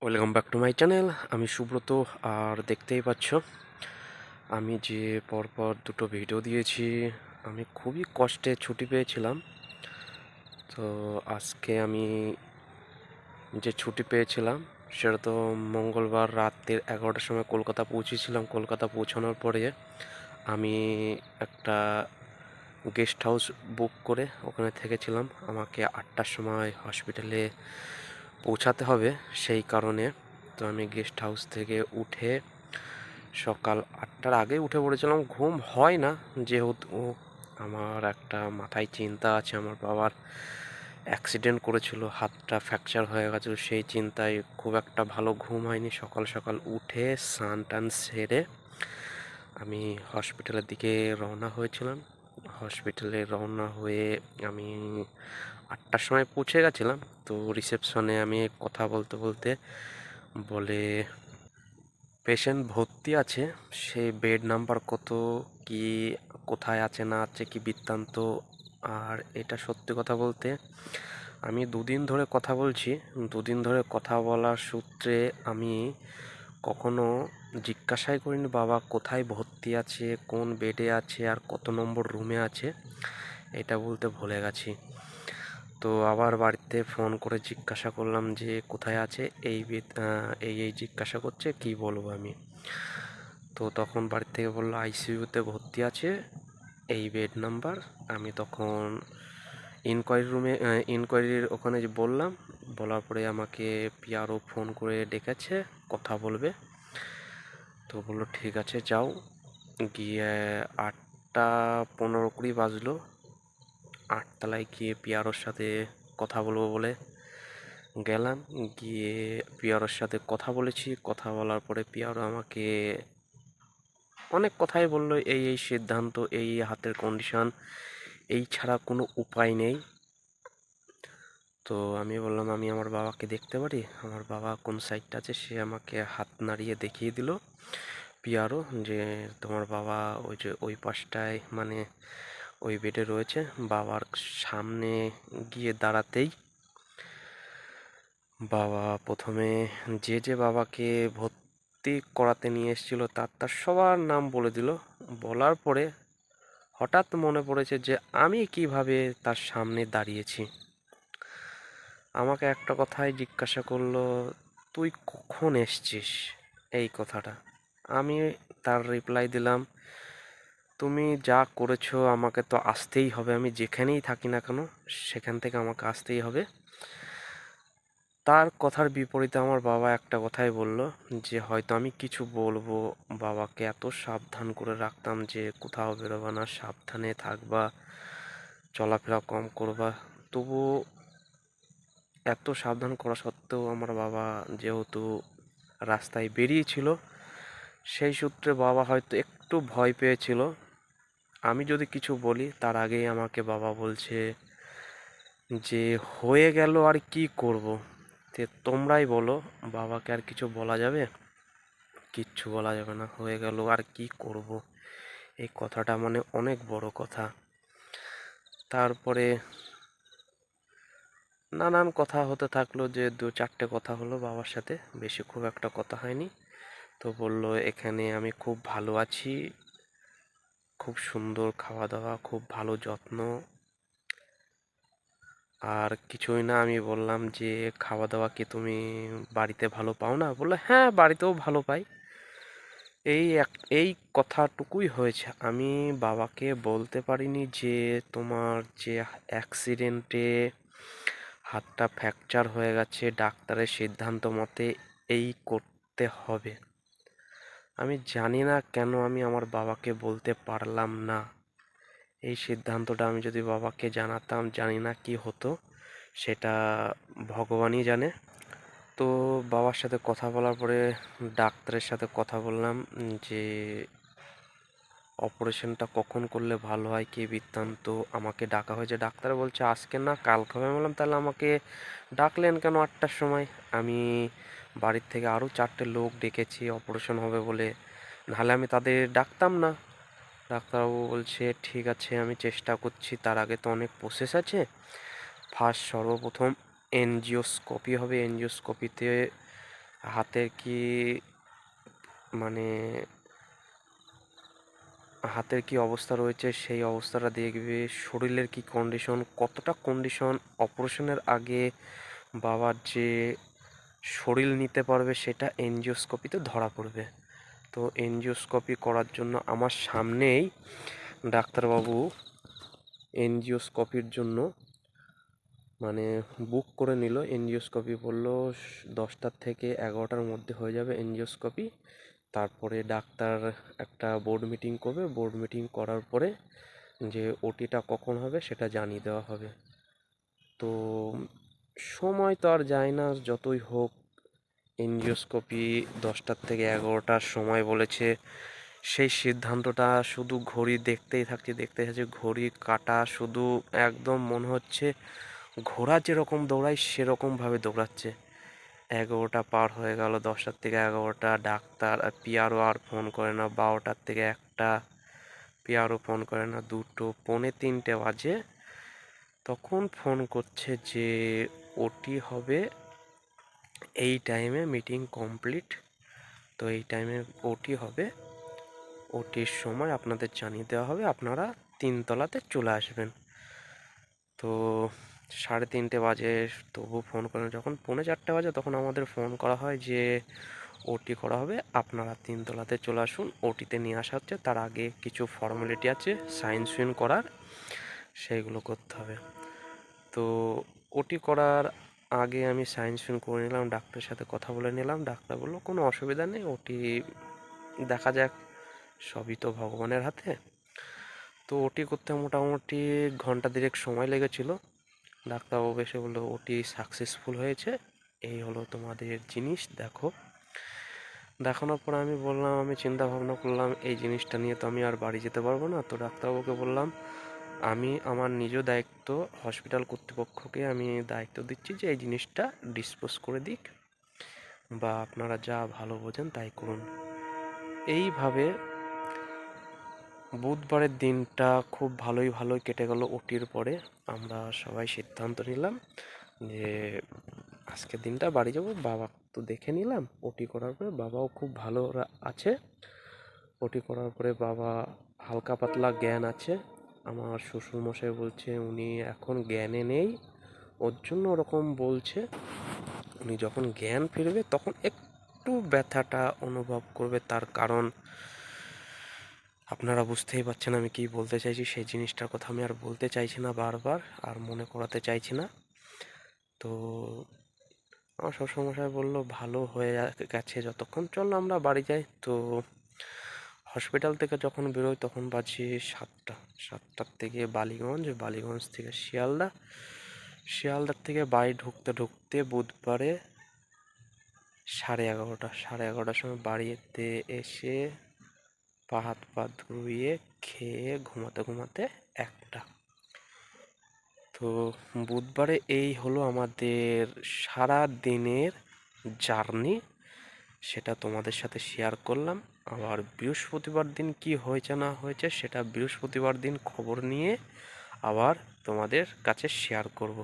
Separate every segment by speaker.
Speaker 1: Welcome back to my channel. আমি সুব্রত। আর দেখতেই পাচ্ছ আমি যে পরপর দুটো ভিডিও দিয়েছি, আমি খুবই কষ্টে ছুটি পেয়েছিলাম। তো আজকে আমি যে ছুটি পেয়েছিলাম সেটা তো মঙ্গলবার রাতের 11টার সময় কলকাতা পৌঁছেছিলাম। কলকাতা পৌঁছানোর পরে আমি একটা গেস্ট হাউস বুক করে ওখানে থেকেছিলাম। আমাকে 8টার সময় হসপিটালে পৌঁছাতে হবে, সেই কারণে তো আমি গেস্ট হাউস থেকে উঠে সকাল 8টার আগে উঠে পড়েছিলাম। ঘুম হয় না, যেহেতু আমার একটা মাথায় চিন্তা আছে। আমার বাবার অ্যাক্সিডেন্ট করেছিল, হাতটা ফ্র্যাকচার হয়ে গেছিলো, সেই চিন্তায় খুব একটা ভালো ঘুম হয়নি। সকাল সকাল উঠে স্নান টান সেরে আমি হসপিটালের দিকে রওনা হয়েছিলাম। হসপিটালে রওনা হয়ে আমি 8টার সময় পৌঁছে গেছিলাম। তো রিসেপশনে আমি কথা বলতে বলতে বলে, পেশেন্ট ভর্তি আছে, সে বেড নাম্বার কত, কি কোথায় আছে না আছে কি বৃত্তান্ত। আর এটা সত্যি কথা বলতে আমি দুদিন ধরে কথা বলছি। দুদিন ধরে কথা বলার সূত্রে আমি কখনো জিজ্ঞাসাই করিনি বাবা কোথায় ভর্তি আছে, কোন বেডে আছে, আর কত নম্বর রুমে আছে, এটা বলতে ভুলে গেছি। তো আবার বাড়িতে ফোন করে জিজ্ঞাসা করলাম যে কোথায় আছে, এই জিজ্ঞাসা করছে, কি বলবো আমি। তো তখন বাড়ি থেকে বললো আইসিইউতে ভর্তি আছে, এই বেড নাম্বার। আমি তখন ইনকোয়ারির ওখানে যে বললাম, বলার পরে আমাকে পিআরও ফোন করে ডেকেছে, কথা বলবে। তো বললো ঠিক আছে যাও। গিয়ে 8টা 15-20 বাজলো, 8তলায় গিয়ে পিআরওর সাথে কথা বলবো বলে গেলাম। গিয়ে পিআরওর সাথে কথা বলেছি। কথা বলার পরে পিআরও আমাকে অনেক কথাই বললো, এই সিদ্ধান্ত, এই হাতের কন্ডিশন, এই ছাড়া কোনো উপায় নেই। তো আমি বললাম আমি আমার বাবাকে দেখতে পারি, আমার বাবা কোন সাইডটা আছে। সে আমাকে হাত নাড়িয়ে দেখিয়ে দিল পিআরও, যে তোমার বাবা ওই যে ওই পাশটায়, মানে ওই বেডে রয়েছে। বাবার সামনে গিয়ে দাঁড়াতেই বাবা প্রথমে যে বাবাকে ভর্তি করাতে নিয়ে এসেছিলো তার সবার নাম বলে দিল। বলার পরে হঠাৎ মনে পড়েছে যে আমি কিভাবে তার সামনে দাঁড়িয়েছি। আমাকে একটা কথাই জিজ্ঞাসা করলো, তুই কখন এসছিস, এই কথাটা। আমি তার রিপ্লাই দিলাম, তুমি যা করেছো আমাকে তো আসতেই হবে, আমি যেখানেই থাকি না কেন সেখান থেকে আমাকে আসতেই হবে। তার কথার বিপরীতে আমার বাবা একটা কথাই বলল, যে হয়তো আমি কিছু বলবো। বাবাকে এত সাবধান করে রাখতাম যে কোথাও বেরোবা না, সাবধানে থাকবা, চলাফেরা কম করবা। তবু এত সাবধান করা সত্ত্বেও আমার বাবা যেহেতু রাস্তায় বেরিয়েছিল, সেই সূত্রে বাবা হয়তো একটু ভয় পেয়েছিল। আমি যদি কিছু বলি তার আগেই আমাকে বাবা বলছে যে হয়ে গেল আর কি করব, তে তোমরাই বলো, বাবাকে আর কিছু বলা যাবে? কিচ্ছু বলা যাবে না, হয়ে গেল আর কি করব। এই কথাটা মানে অনেক বড় কথা। তারপরে নানান কথা হতে থাকলো, যে 2-4টে কথা হলো বাবার সাথে, বেশি খুব একটা কথা হয়নি। তো বলল এখানে আমি খুব ভালো আছি, খুব সুন্দর খাওয়া দাওয়া, খুব ভালো যত্ন, আর কিছুই না। আমি বললাম যে খাওয়া দাওয়া কি তুমি বাড়িতে ভালো পাও না? বললো হ্যাঁ, বাড়িতেও ভালো পাই। এই কথাটুকুই হয়েছে। আমি বাবাকে বলতে পারিনি যে তোমার যে অ্যাক্সিডেন্টে হাতটা ফ্র্যাকচার হয়ে গেছে, ডাক্তারের সিদ্ধান্ত মতে এই করতে হবে। আমি জানি না কেন আমি আমার বাবাকে বলতে পারলাম না। এই সিদ্ধান্তটা আমি যদি বাবাকে জানাতাম, জানি না কি হতো, সেটা ভগবানই জানে। তো বাবার সাথে কথা বলার পরে ডাক্তারের সাথে কথা বললাম যে অপারেশনটা কখন করলে ভালো হয়, কী বৃত্তান্ত। আমাকে ডাকা হয়েছে, ডাক্তার বলছে আজকে না কালকে হবে। বললাম তাহলে আমাকে ডাকলেন কেন 8টার সময়? আমি বাড়ির থেকে আরও 4টে লোক ডেকেছি অপারেশন হবে বলে, নাহলে আমি তাদের ডাকতাম না। ডাক্তারবাবু বলছে ঠিক আছে আমি চেষ্টা করছি, তার আগে তো অনেক প্রসেস আছে। সর্বপ্রথম এনজিওস্কোপি হবে, এনজিওস্কোপিতে হাতের কি মানে হাতের কি অবস্থা রয়েছে সেই অবস্থাটা দেখবে, শরীরের কি কন্ডিশন, কতটা কন্ডিশন, অপারেশনের আগে বাবার যে শরীর নিতে পারবে সেটা এনজিওস্কোপিতে ধরা পড়বে। তো এনজিওস্কোপি করার জন্য আমার সামনেই ডাক্তারবাবু এনজিওস্কোপির জন্য মানে বুক করে নিল। এনজিওস্কোপি বললো 10টার থেকে 11টার মধ্যে হয়ে যাবে এনজিওস্কোপি। তারপরে ডাক্তার একটা বোর্ড মিটিং করবে, বোর্ড মিটিং করার পরে যে ওটিটা কখন হবে সেটা জানিয়ে দেওয়া হবে। তো সময় তো আর যায় না, যতই হোক এনজিওস্কোপি 10টার থেকে 11টার সময় বলেছে। সেই সিদ্ধান্তটা শুধু ঘড়ি দেখতেই থাকছি, ঘড়ি কাটা শুধু একদম মনে হচ্ছে ঘোড়া যেরকম দৌড়ায় সেরকমভাবে দৌড়াচ্ছে। 11টা পার হয়ে গেল, 10টার থেকে 11টা, ডাক্তার পিআরও আর ফোন করে না। 12টার থেকে 1টা, পিআরও ফোন করে না। 2টো, পৌনে 3টে বাজে, তখন ফোন করছে যে ওটি হবে এই টাইমে, মিটিং কমপ্লিট। তো এই টাইমে ওটি হবে, ওটির সময় আপনাদের জানিয়ে দেওয়া হবে, আপনারা 3তলাতে চলে আসবেন। তো 3:30 বাজে, তবু ফোন করেন। যখন পৌনে 4টে বাজে তখন আমাদের ফোন করা হয় যে ওটি করা হবে, আপনারা 3তলাতে চলে আসুন, ওটিতে নিয়ে আসা হচ্ছে। তার আগে কিছু ফর্মালিটি আছে সাইন সুইন করার, সেইগুলো করতে হবে। তো ওটি করার আগে আমি সাইন সুইন করে নিলাম, ডাক্তারের সাথে কথা বলে নিলাম। ডাক্তার বললো কোনো অসুবিধা নেই, ওটি দেখা যাক, সবই তো ভগবানের হাতে। তো ওটি করতে মোটামুটি ঘন্টা দেড়েক সময় লেগেছিল। ডাক্তারবাবু এসে বললো ওটি সাকসেসফুল হয়েছে, এই হলো তোমাদের জিনিস, দেখো। দেখানোর পর আমি বললাম, আমি চিন্তা ভাবনা করলাম এই জিনিসটা নিয়ে তো আমি আর বাড়ি যেতে পারবো না। তো ডাক্তারবাবুকে বললাম আমি আমার নিজ দায়িত্ব, হসপিটাল কর্তৃপক্ষকে আমি দায়িত্ব দিচ্ছি যে এই জিনিসটা ডিসপোজ করে দিক, বা আপনারা যা ভালো বোঝেন তাই করুন। এইভাবে বুধবারের দিনটা খুব ভালোই কেটে গেল। ওটির পরে আমরা সবাই সিদ্ধান্ত নিলাম যে আজকের দিনটা বাড়ি যাব। বাবা তো দেখে নিলাম, ওটি করার পরে বাবাও খুব ভালো আছে। ওটি করার পরে বাবা হালকা পাতলা জ্ঞান আছে। আমার শ্বশুরমশাই বলছে উনি এখন জ্ঞানে নেই, ওর জন্য ওরকম বলছে। উনি যখন জ্ঞান ফিরবে তখন একটু ব্যথাটা অনুভব করবে, তার কারণ আপনারা বুঝতেই পারছেন আমি কি বলতে চাইছি। সেই জিনিসটার কথা আমি আর বলতে চাইছি না, বারবার আর মনে করাতে চাইছি না। তো আমার শ্বশুরমশাই বললো ভালো হয়ে গেছে যতক্ষণ, চলো আমরা বাড়ি যাই। তো হসপিটাল থেকে যখন বেরোই তখন বাজে 7টা। 7টার থেকে বালিগঞ্জ থেকে শিয়ালদার থেকে বাড়ি ঢুকতে ঢুকতে বুধবারে 11:30 সময় বাড়িতে এসে হাত পা ধুয়ে খেয়ে ঘুমাতে 1টা। তো বুধবারে এই হলো আমাদের সারা দিনের জার্নি, সেটা তোমাদের সাথে শেয়ার করলাম। আবার বৃহস্পতিবার দিন কি হয়েছে না হয়েছে সেটা বৃহস্পতিবার দিন খবর নিয়ে আবার তোমাদের কাছে শেয়ার করব।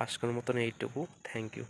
Speaker 1: আজকের মতন এইটুকু, থ্যাংক ইউ।